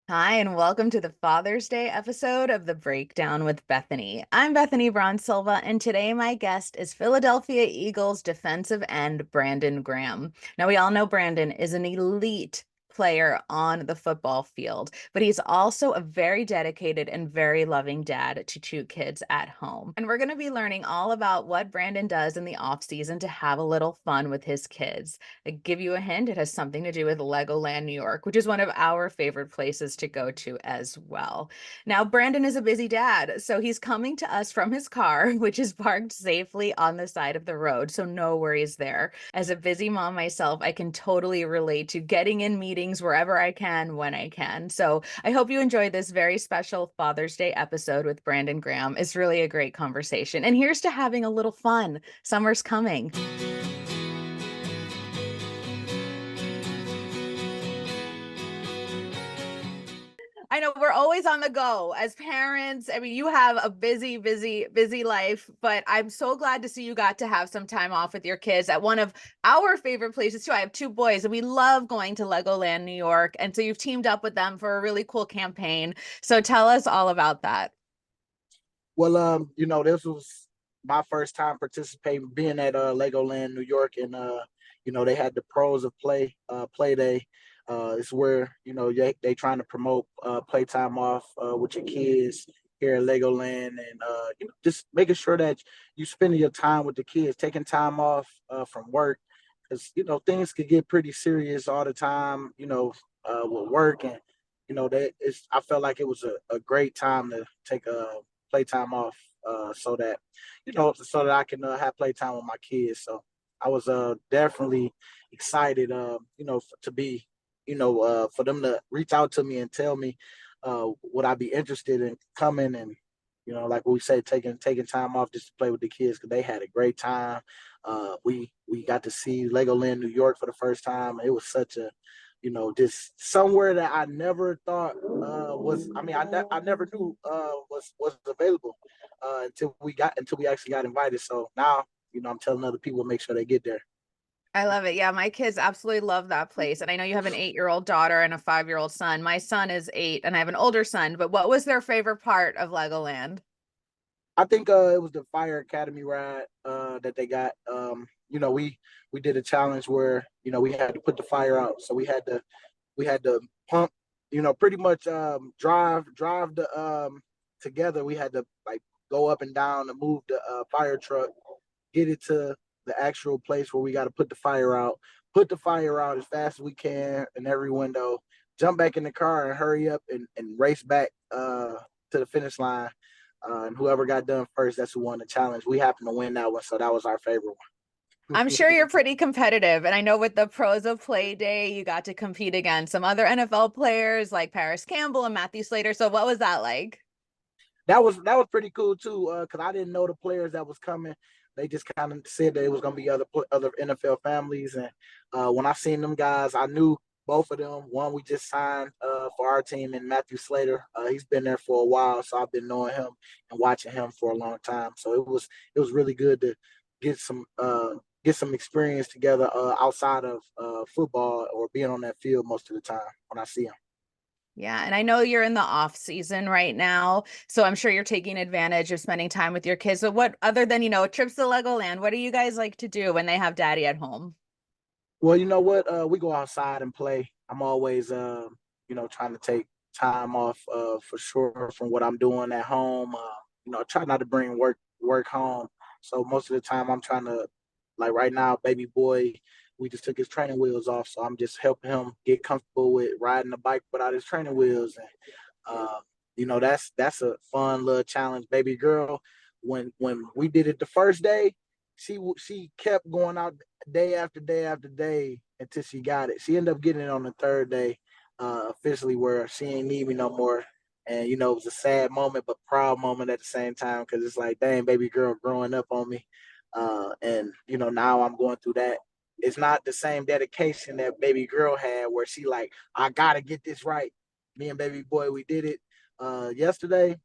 Hi, and welcome to the Father's Day episode of the Breakdown with Bethany. I'm Bethany Braun Silva, and today my guest is Philadelphia Eagles defensive end Brandon Graham. Now, we all know Brandon is an elite player on the football field, but he's also a very dedicated and very loving dad to two kids at home. And we're going to be learning all about what Brandon does in the off season to have a little fun with his kids. I give you a hint, it has something to do with LEGOLAND New York, which is one of our favorite places to go to as well. Now, Brandon is a busy dad, so he's coming to us from his car, which is parked safely on the side of the road, so no worries there. As a busy mom myself, I can totally relate to getting in meetings wherever I can, when I can. So I hope you enjoyed this very special Father's Day episode with Brandon Graham. It's really a great conversation. And here's to having a little fun. Summer's coming. I know we're always on the go as parents. I mean, you have a busy, busy, busy life, but I'm so glad to see you got to have some time off with your kids at one of our favorite places too. I have two boys and we love going to Legoland New York. And so you've teamed up with them for a really cool campaign. So tell us all about that. Well, this was my first time participating, being at Legoland New York, and they had the pros of play day. It's where they trying to promote playtime off with your kids here at Legoland, and just making sure that you spending your time with the kids, taking time off from work, because things could get pretty serious all the time. With work, and that it's. I felt like it was a great time to take a playtime off, so that I can have playtime with my kids. So I was definitely excited, to be, for them to reach out to me and tell me would I be interested in coming, and like we say, taking time off just to play with the kids because they had a great time. We got to see Legoland New York for the first time. It was such a just somewhere that I never thought was. I mean, I never knew was available until we actually got invited. So now, I'm telling other people to make sure they get there. I love it. Yeah, my kids absolutely love that place. And I know you have an 8-year-old daughter and a 5-year-old son. My son is 8 and I have an older son, but what was their favorite part of Legoland? I think it was the Fire Academy ride that they got. We did a challenge where we had to put the fire out, so we had to pump, pretty much drive the together. We had to like go up and down to move the fire truck, get it to the actual place where we got to put the fire out as fast as we can in every window, jump back in the car and hurry up and race back to the finish line. And whoever got done first, that's who won the challenge. We happened to win that one, so that was our favorite one. I'm sure you're pretty competitive. And I know with the Pros of Play Day, you got to compete against some other NFL players like Paris Campbell and Matthew Slater. So what was that like? That was pretty cool too, because I didn't know the players that was coming. They just kind of said that it was going to be other NFL families, and when I seen them guys, I knew both of them. One we just signed for our team, and Matthew Slater. He's been there for a while, so I've been knowing him and watching him for a long time. So it was really good to get some get some experience together outside of football or being on that field most of the time when I see him. Yeah, and I know you're in the off season right now, so I'm sure you're taking advantage of spending time with your kids. So what other than, trips to Legoland, what do you guys like to do when they have daddy at home? Well, you know what? We go outside and play. I'm always, trying to take time off for sure from what I'm doing at home. I try not to bring work home. So most of the time, I'm trying to, like right now, baby boy, we just took his training wheels off, so I'm just helping him get comfortable with riding the bike without his training wheels, and that's a fun little challenge. Baby girl, when we did it the first day, she kept going out day after day after day until she got it. She ended up getting it on the third day, officially, where she ain't need me no more. And it was a sad moment, but proud moment at the same time because it's like, dang, baby girl growing up on me. And now I'm going through that. It's not the same dedication that baby girl had, where she like, I gotta get this right. Me and baby boy, we did it yesterday.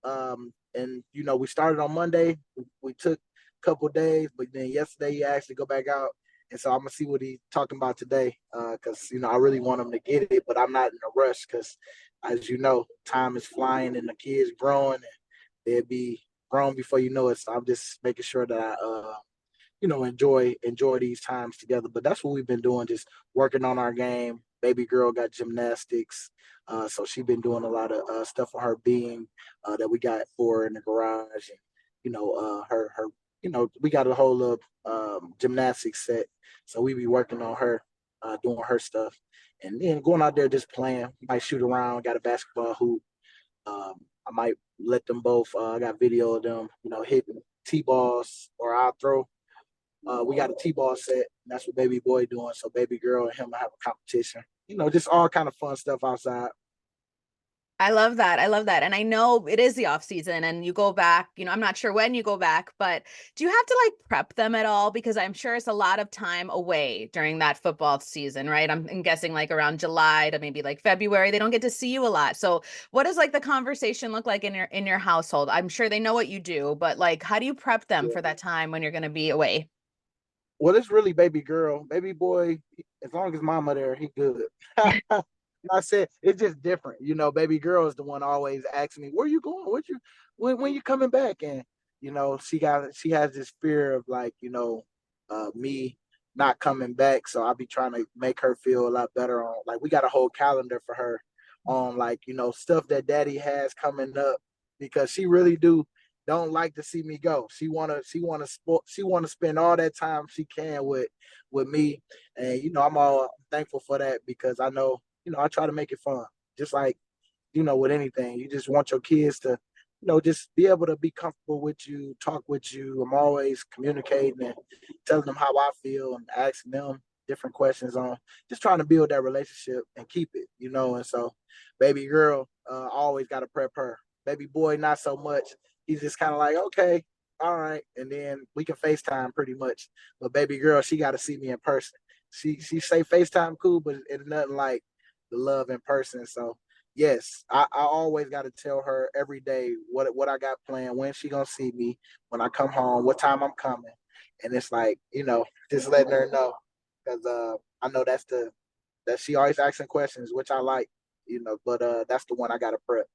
And we started on Monday. We took a couple days, but then yesterday you actually go back out And so I'm gonna see what he's talking about today, because I really want him to get it, but I'm not in a rush because, as you know, time is flying and the kids growing, and they'll be grown before you know it. So I'm just making sure that I enjoy these times together. But that's what we've been doing, just working on our game. Baby girl got gymnastics, so she's been doing a lot of stuff on her being that we got for her in the garage, and her we got a whole gymnastics set, so we be working on her, doing her stuff, and then going out there just playing. Might shoot around. Got a basketball hoop. I might let them both. I got video of them, hitting t-balls, or I'll throw. We got a t-ball set. And that's what baby boy doing. So baby girl and him will have a competition. Just all kind of fun stuff outside. I love that. I love that. And I know it is the off season and you go back, I'm not sure when you go back, but do you have to like prep them at all? Because I'm sure it's a lot of time away during that football season, right? I'm guessing like around July to maybe like February. They don't get to see you a lot. So what does like the conversation look like in your household? I'm sure they know what you do, but like how do you prep them Yeah. for that time when you're going to be away? Well, it's really baby girl. Baby boy, as long as mama there, he good. I said it's just different. Baby girl is the one always asking me, "Where you going? When you coming back?" And she has this fear of like me not coming back. So I'll be trying to make her feel a lot better on, like, we got a whole calendar for her on, like, stuff that daddy has coming up, because she really don't like to see me go. She wanna spend all that time she can with me, and I'm all thankful for that, because I know, I try to make it fun. Just like, with anything, you just want your kids to, just be able to be comfortable with you, talk with you. I'm always communicating and telling them how I feel and asking them different questions on, just trying to build that relationship and keep it. And so, baby girl, always got to prep her. Baby boy, not so much. He's just kind of like, okay, all right, and then we can FaceTime pretty much. But baby girl, she got to see me in person. She say FaceTime cool, but it's nothing like the love in person. So yes, I always got to tell her every day what I got planned, when she gonna see me, when I come home, what time I'm coming, and it's like, just letting her know, because I know that she always asking questions, which I like, but that's the one I got to prep.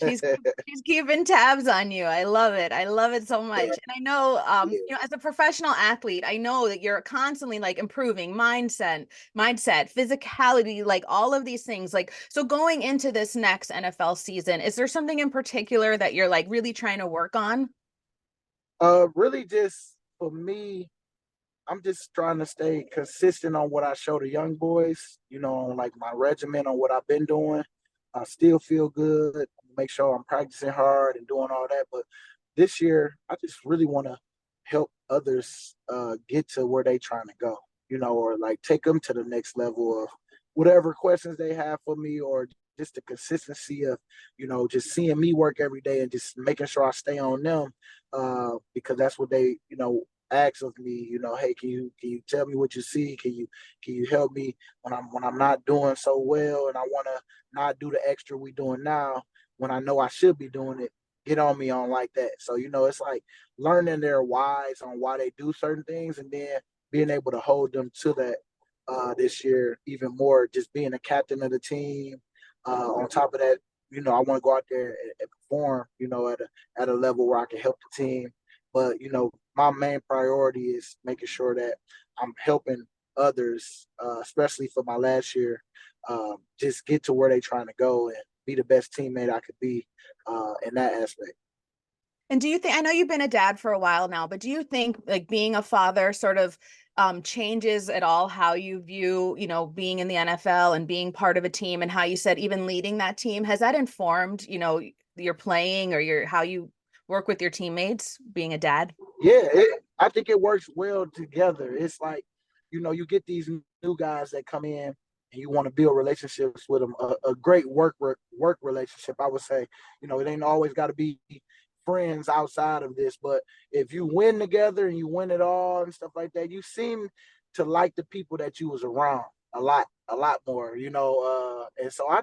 She's she's keeping tabs on you. I love it. I love it so Yeah, much. And I know yeah. as a professional athlete, I know that you're constantly like improving mindset, physicality, like all of these things. Like so going into this next NFL season, is there something in particular that you're like really trying to work on? Really, just for me, I'm just trying to stay consistent on what I show the young boys, on like my regimen, on what I've been doing. I still feel good, make sure I'm practicing hard and doing all that. But this year, I just really want to help others get to where they trying to go, or like take them to the next level of whatever questions they have for me, or just the consistency of, just seeing me work every day and just making sure I stay on them, because that's what they, ask of me, hey, can you tell me what you see? Can you help me when I'm not doing so well, and I want to not do the extra we doing now when I know I should be doing it. Get on me on like that. So it's like learning their whys on why they do certain things, and then being able to hold them to that this year even more. Just being a captain of the team. On top of that, I want to go out there and perform. At a level where I can help the team. But my main priority is making sure that I'm helping others, especially for my last year, just get to where they're trying to go and be the best teammate I could be in that aspect. And do you think, I know you've been a dad for a while now, but do you think like being a father sort of changes at all how you view, being in the NFL and being part of a team and how you said even leading that team? Has that informed, your playing or your how you work with your teammates being a dad? Yeah, I think it works well together. It's like, you get these new guys that come in, and you want to build relationships with them. A great work relationship, I would say. It ain't always got to be friends outside of this, but if you win together and you win it all and stuff like that, you seem to like the people that you was around a lot more. And so I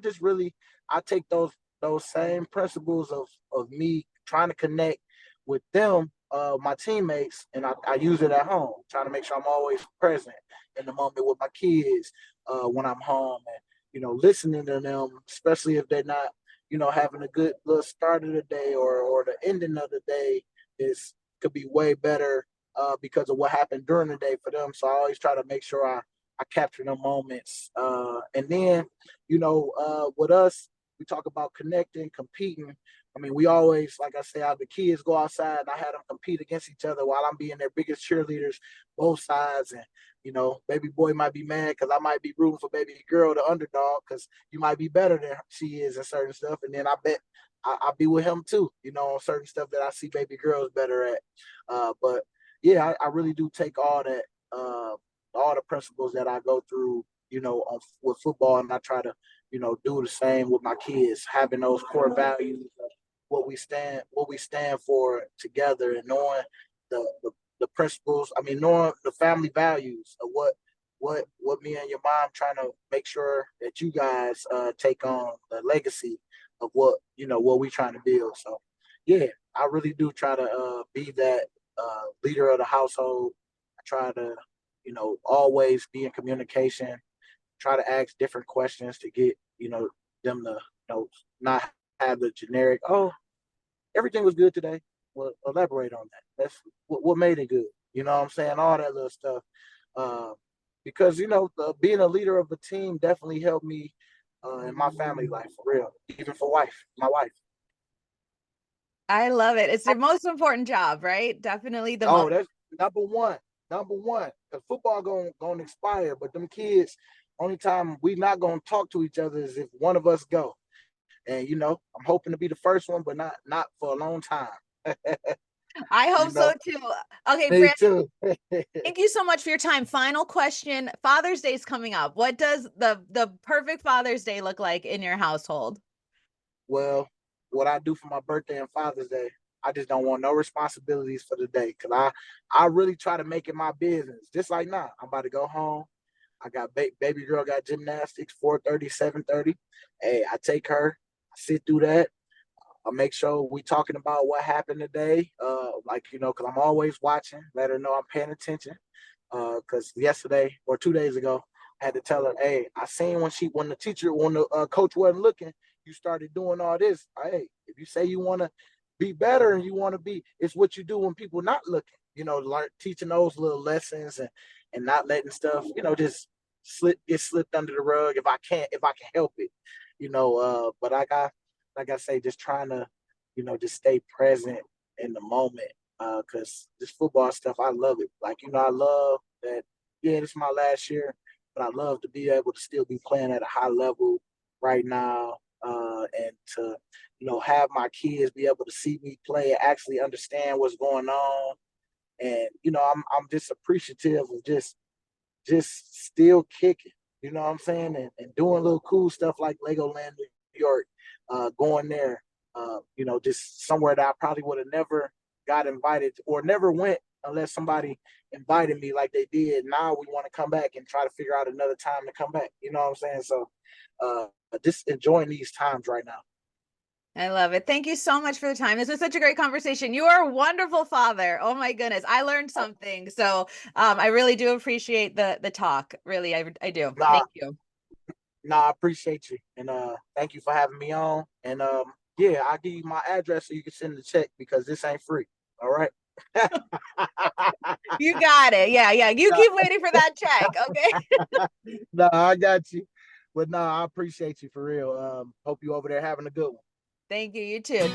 take those same principles of me trying to connect with them, my teammates, and I use it at home, trying to make sure I'm always present in the moment with my kids when I'm home, and listening to them, especially if they're not having a good little start of the day, or the ending of the day is could be way better because of what happened during the day for them. So I always try to make sure I capture them moments. And then, with us, we talk about connecting, competing. I mean, we always, like I say, the kids go outside and I had them compete against each other while I'm being their biggest cheerleaders, both sides. And, baby boy might be mad because I might be rooting for baby girl, the underdog, because you might be better than she is in certain stuff. And then I bet I'll be with him too, on certain stuff that I see baby girls better at. But yeah, I really do take all the principles that I go through, with football, and I try to, do the same with my kids, having those core values of what we stand for together, and knowing the principles. I mean, knowing the family values of what me and your mom trying to make sure that you guys take on the legacy of what we trying to build. So yeah, I really do try to be that leader of the household. I try to always be in communication, try to ask different questions to get them to not have the generic, oh, everything was good today. Well, elaborate on that. That's what made it good. You know what I'm saying? All that little stuff. uh, because being a leader of a team definitely helped me in my family life, for real, even for my wife. I love it. It's the most important job, right? Definitely the most. Oh, that's number one. Number one. Because football gonna expire, but them kids, only time we not gonna talk to each other is if one of us go. And I'm hoping to be the first one, but not for a long time. I you hope so know, too. Okay, me Brandon, too. thank you so much for your time. Final question. Father's Day is coming up. What does the perfect Father's Day look like in your household? Well, what I do for my birthday and Father's Day, I just don't want no responsibilities for the day. Cause I really try to make it my business. Just like now, I'm about to go home. I got baby girl got gymnastics 4:30, 7:30. Hey, I take her, I sit through that. I make sure we talking about what happened today. Like because I'm always watching, let her know I'm paying attention. Because yesterday or 2 days ago, I had to tell her, hey, I seen when the coach wasn't looking, you started doing all this. Hey, if you say you want to be better and you want to be, it's what you do when people not looking. Learn teaching those little lessons, and not letting stuff, just get slipped under the rug if I can help it. But like I say, just trying to, just stay present in the moment. Because this football stuff, I love it. Like, I love that. Yeah, this is my last year, but I love to be able to still be playing at a high level right now, and to, have my kids be able to see me play and actually understand what's going on. And I'm just appreciative of just still kicking. You know what I'm saying? And doing little cool stuff like Legoland New York, going there, just somewhere that I probably would have never got invited or never went unless somebody invited me like they did. Now we want to come back and try to figure out another time to come back. You know what I'm saying? So uh, just enjoying these times right now. I love it. Thank you so much for the time. This was such a great conversation. You are a wonderful father. Oh my goodness. I learned something. So I really do appreciate the talk. Really, I do. Nah, Thank you. nah, I appreciate you. And thank you for having me on. And yeah, I'll give you my address so you can send the check because this ain't free. All right. You got it. Yeah, yeah. You keep waiting for that check. Okay. No, I got you. But no, I appreciate you for real. Hope you over there having a good one. Thank you. You too.